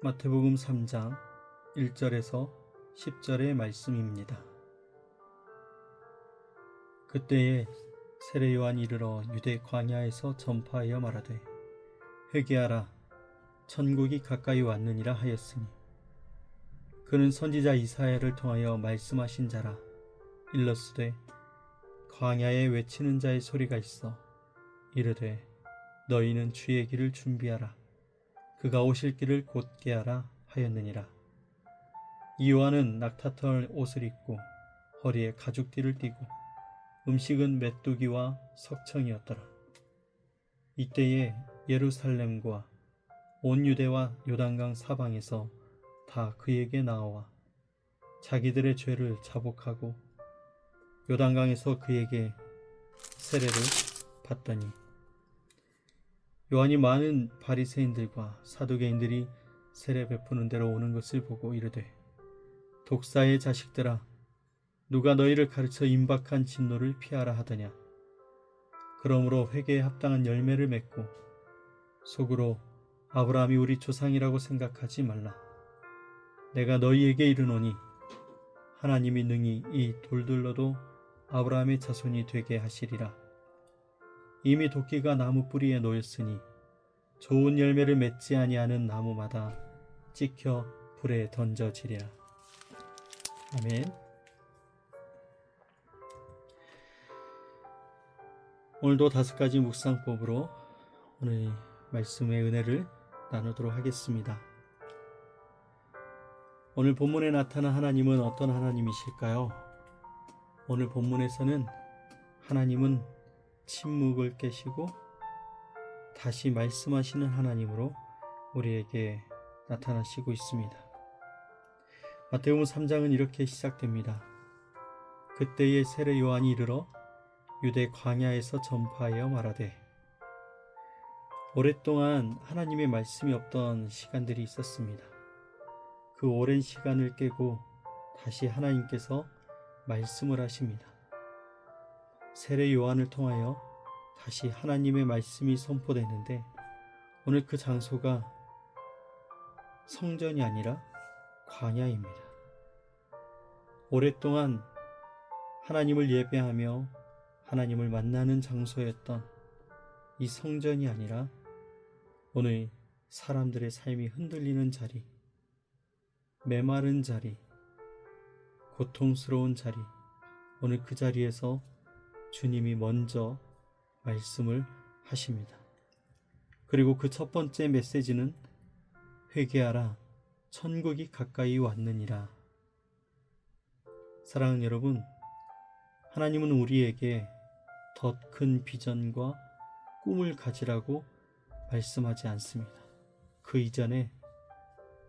마태복음 3장 1절에서 10절의 말씀입니다. 그때에 세례 요한이 이르러 유대 광야에서 전파하여 말하되 회개하라 천국이 가까이 왔느니라 하였으니 그는 선지자 이사야를 통하여 말씀하신 자라. 일러스되 광야에 외치는 자의 소리가 있어 이르되 너희는 주의 길을 준비하라 그가 오실 길을 곧게 하라 하였느니라. 이 요한은 낙타털 옷을 입고 허리에 가죽띠를 띠고 음식은 메뚜기와 석청이었더라. 이때에 예루살렘과 온 유대와 요단강 사방에서 다 그에게 나와 자기들의 죄를 자복하고 요단강에서 그에게 세례를 받더니 요한이 많은 바리새인들과 사두개인들이 세례 베푸는 데로 오는 것을 보고 이르되 독사의 자식들아 누가 너희를 가르쳐 임박한 진노를 피하라 하더냐. 그러므로 회개에 합당한 열매를 맺고 속으로 아브라함이 우리 조상이라고 생각하지 말라. 내가 너희에게 이르노니 하나님이 능히 이 돌들로도 아브라함의 자손이 되게 하시리라. 이미 도끼가 나무 뿌리에 놓였으니 좋은 열매를 맺지 아니하는 나무마다 찍혀 불에 던져지리라. 아멘. 오늘도 5가지 묵상법으로 오늘 말씀의 은혜를 나누도록 하겠습니다. 오늘 본문에 나타난 하나님은 어떤 하나님이실까요? 오늘 본문에서는 하나님은 침묵을 깨시고 다시 말씀하시는 하나님으로 우리에게 나타나시고 있습니다. 마태복음 3장은 이렇게 시작됩니다. 그때에 세례 요한이 이르러 유대 광야에서 전파하여 말하되. 오랫동안 하나님의 말씀이 없던 시간들이 있었습니다. 그 오랜 시간을 깨고 다시 하나님께서 말씀을 하십니다. 세례 요한을 통하여 다시 하나님의 말씀이 선포되는데 오늘 그 장소가 성전이 아니라 광야입니다. 오랫동안 하나님을 예배하며 하나님을 만나는 장소였던 이 성전이 아니라 오늘 사람들의 삶이 흔들리는 자리, 메마른 자리, 고통스러운 자리, 오늘 그 자리에서 주님이 먼저 말씀을 하십니다. 그리고 그 첫 번째 메시지는 회개하라 천국이 가까이 왔느니라. 사랑하는 여러분, 하나님은 우리에게 더 큰 비전과 꿈을 가지라고 말씀하지 않습니다. 그 이전에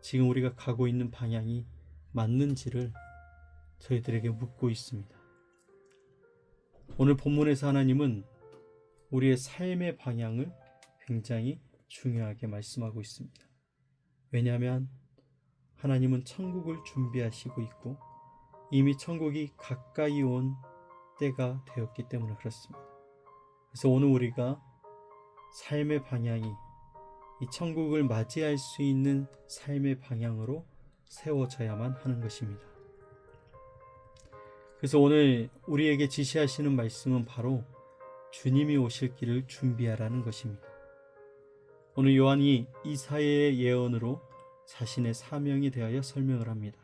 지금 우리가 가고 있는 방향이 맞는지를 저희들에게 묻고 있습니다. 오늘 본문에서 하나님은 우리의 삶의 방향을 굉장히 중요하게 말씀하고 있습니다. 왜냐하면 하나님은 천국을 준비하시고 있고 이미 천국이 가까이 온 때가 되었기 때문에 그렇습니다. 그래서 오늘 우리가 삶의 방향이 이 천국을 맞이할 수 있는 삶의 방향으로 세워져야만 하는 것입니다. 그래서 오늘 우리에게 지시하시는 말씀은 바로 주님이 오실 길을 준비하라는 것입니다. 오늘 요한이 이사야의 예언으로 자신의 사명에 대하여 설명을 합니다.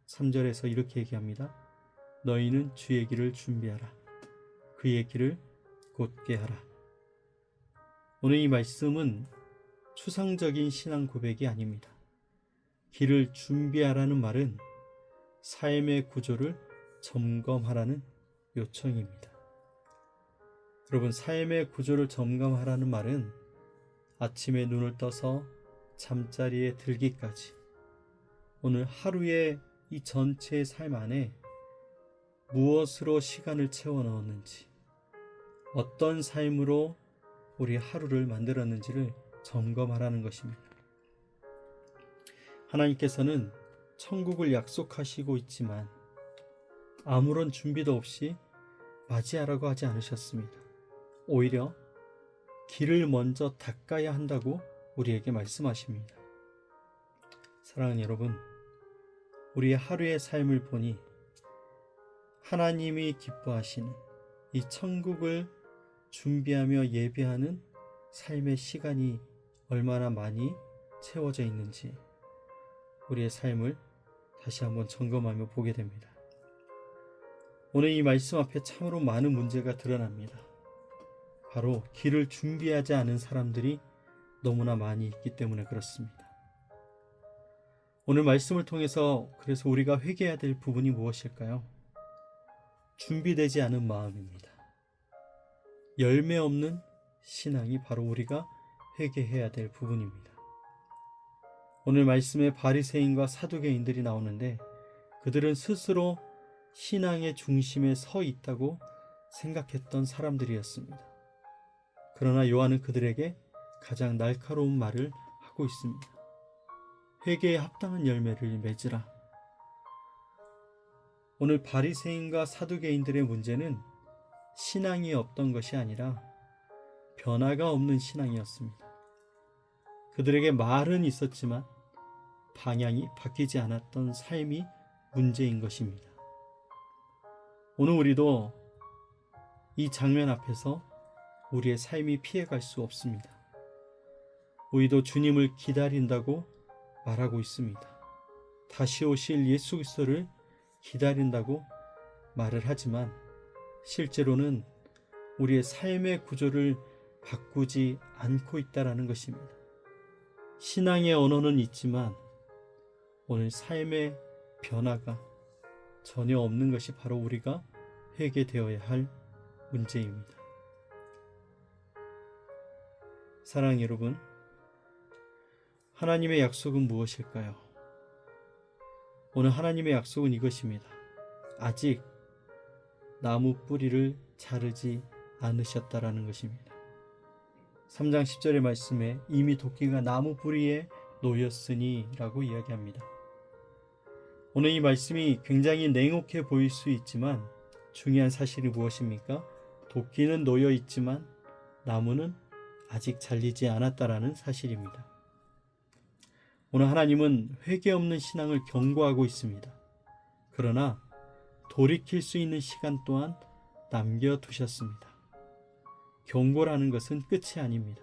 3절에서 이렇게 얘기합니다. 너희는 주의 길을 준비하라. 그의 길을 곧게 하라. 오늘 이 말씀은 추상적인 신앙 고백이 아닙니다. 길을 준비하라는 말은 삶의 구조를 점검하라는 요청입니다. 여러분, 삶의 구조를 점검하라는 말은 아침에 눈을 떠서 잠자리에 들기까지 오늘 하루의 이 전체의 삶 안에 무엇으로 시간을 채워 넣었는지, 어떤 삶으로 우리 하루를 만들었는지를 점검하라는 것입니다. 하나님께서는 천국을 약속하시고 있지만 아무런 준비도 없이 맞이하라고 하지 않으셨습니다. 오히려 길을 먼저 닦아야 한다고 우리에게 말씀하십니다. 사랑하는 여러분, 우리의 하루의 삶을 보니 하나님이 기뻐하시는 이 천국을 준비하며 예배하는 삶의 시간이 얼마나 많이 채워져 있는지 우리의 삶을 다시 한번 점검하며 보게 됩니다. 오늘 이 말씀 앞에 참으로 많은 문제가 드러납니다. 바로 길을 준비하지 않은 사람들이 너무나 많이 있기 때문에 그렇습니다. 오늘 말씀을 통해서 그래서 우리가 회개해야 될 부분이 무엇일까요? 준비되지 않은 마음입니다. 열매 없는 신앙이 바로 우리가 회개해야 될 부분입니다. 오늘 말씀에 바리새인과 사두개인들이 나오는데 그들은 스스로 신앙의 중심에 서 있다고 생각했던 사람들이었습니다. 그러나 요한은 그들에게 가장 날카로운 말을 하고 있습니다. 회개에 합당한 열매를 맺으라. 오늘 바리새인과 사두개인들의 문제는 신앙이 없던 것이 아니라 변화가 없는 신앙이었습니다. 그들에게 말은 있었지만 방향이 바뀌지 않았던 삶이 문제인 것입니다. 오늘 우리도 이 장면 앞에서 우리의 삶이 피해갈 수 없습니다. 우리도 주님을 기다린다고 말하고 있습니다. 다시 오실 예수 그리스도를 기다린다고 말을 하지만 실제로는 우리의 삶의 구조를 바꾸지 않고 있다는 것입니다. 신앙의 언어는 있지만 오늘 삶의 변화가 전혀 없는 것이 바로 우리가 회개되어야 할 문제입니다. 사랑하는 여러분, 하나님의 약속은 무엇일까요? 오늘 하나님의 약속은 이것입니다. 아직 나무 뿌리를 자르지 않으셨다라는 것입니다. 3장 10절의 말씀에 이미 도끼가 나무 뿌리에 놓였으니 라고 이야기합니다. 오늘 이 말씀이 굉장히 냉혹해 보일 수 있지만 중요한 사실이 무엇입니까? 도끼는 놓여 있지만 나무는 아직 잘리지 않았다라는 사실입니다. 오늘 하나님은 회개 없는 신앙을 경고하고 있습니다. 그러나 돌이킬 수 있는 시간 또한 남겨두셨습니다. 경고라는 것은 끝이 아닙니다.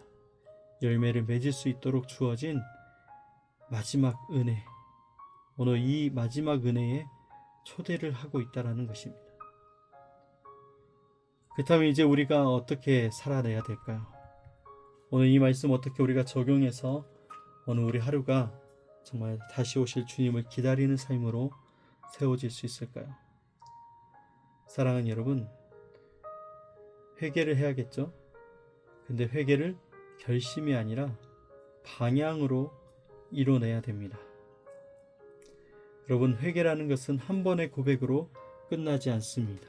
열매를 맺을 수 있도록 주어진 마지막 은혜, 오늘 이 마지막 은혜에 초대를 하고 있다는 것입니다. 그렇다면 이제 우리가 어떻게 살아내야 될까요? 오늘 이 말씀 어떻게 우리가 적용해서 오늘 우리 하루가 정말 다시 오실 주님을 기다리는 삶으로 세워질 수 있을까요? 사랑하는 여러분, 회개를 해야겠죠? 근데 회개를 결심이 아니라 방향으로 이뤄내야 됩니다. 여러분, 회개라는 것은 한 번의 고백으로 끝나지 않습니다.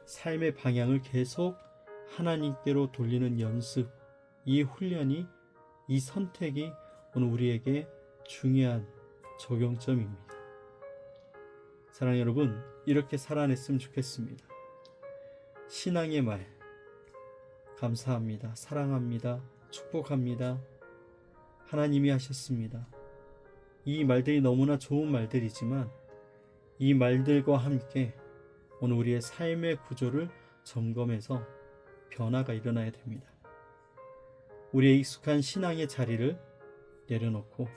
삶의 방향을 계속 하나님께로 돌리는 연습, 이 훈련이, 이 선택이 오늘 우리에게 중요한 적용점입니다. 사랑하는 여러분, 이렇게 살아냈으면 좋겠습니다. 신앙의 말, 감사합니다, 사랑합니다, 축복합니다, 하나님이 하셨습니다. 이 말들이 너무나 좋은 말들이지만 이 말들과 함께 오늘 우리의 삶의 구조를 점검해서 변화가 일어나야 됩니다. 우리의 익숙한 신앙의 자리를 내려놓고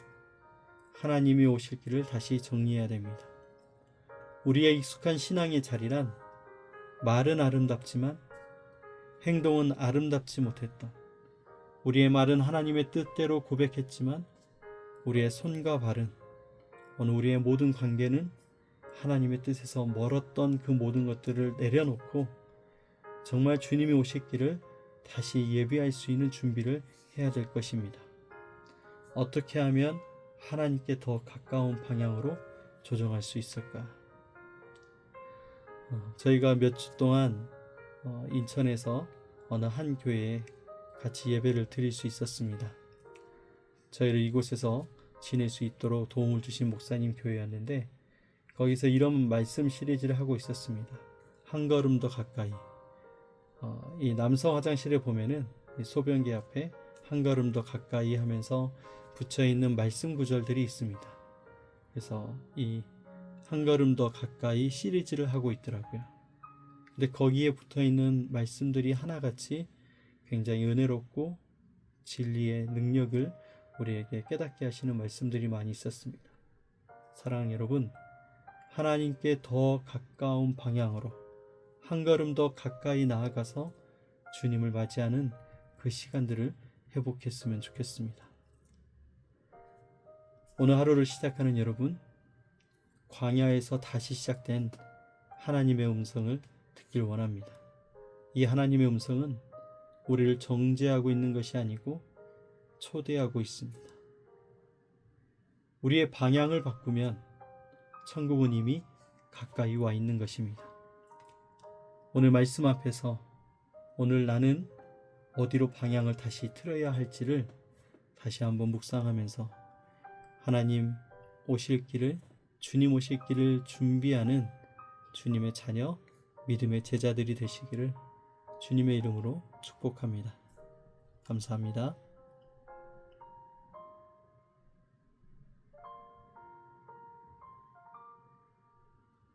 하나님이 오실 길을 다시 정리해야 됩니다. 우리의 익숙한 신앙의 자리란 말은 아름답지만 행동은 아름답지 못했던, 우리의 말은 하나님의 뜻대로 고백했지만 우리의 손과 발은, 오늘 우리의 모든 관계는 하나님의 뜻에서 멀었던 그 모든 것들을 내려놓고 정말 주님이 오실 길을 다시 예비할 수 있는 준비를 해야 될 것입니다. 어떻게 하면 하나님께 더 가까운 방향으로 조정할 수 있을까? 저희가 몇 주 동안 인천에서 어느 한 교회에 같이 예배를 드릴 수 있었습니다. 저희를 이곳에서 지낼 수 있도록 도움을 주신 목사님 교회였는데 거기서 이런 말씀 시리즈를 하고 있었습니다. 한 걸음 더 가까이. 이 남성 화장실에 보면은 이 소변기 앞에 한 걸음 더 가까이 하면서 붙여 있는 말씀 구절들이 있습니다. 그래서 이 한 걸음 더 가까이 시리즈를 하고 있더라고요. 근데 거기에 붙어 있는 말씀들이 하나같이 굉장히 은혜롭고 진리의 능력을 우리에게 깨닫게 하시는 말씀들이 많이 있었습니다. 사랑하는 여러분, 하나님께 더 가까운 방향으로 한 걸음 더 가까이 나아가서 주님을 맞이하는 그 시간들을 회복했으면 좋겠습니다. 오늘 하루를 시작하는 여러분, 광야에서 다시 시작된 하나님의 음성을 듣길 원합니다. 이 하나님의 음성은 우리를 정죄하고 있는 것이 아니고 초대하고 있습니다. 우리의 방향을 바꾸면 천국은 이미 가까이 와 있는 것입니다. 오늘 말씀 앞에서 오늘 나는 어디로 방향을 다시 틀어야 할지를 다시 한번 묵상하면서 하나님 오실 길을, 주님 오실 길을 준비하는 주님의 자녀, 믿음의 제자들이 되시기를 주님의 이름으로 축복합니다. 감사합니다.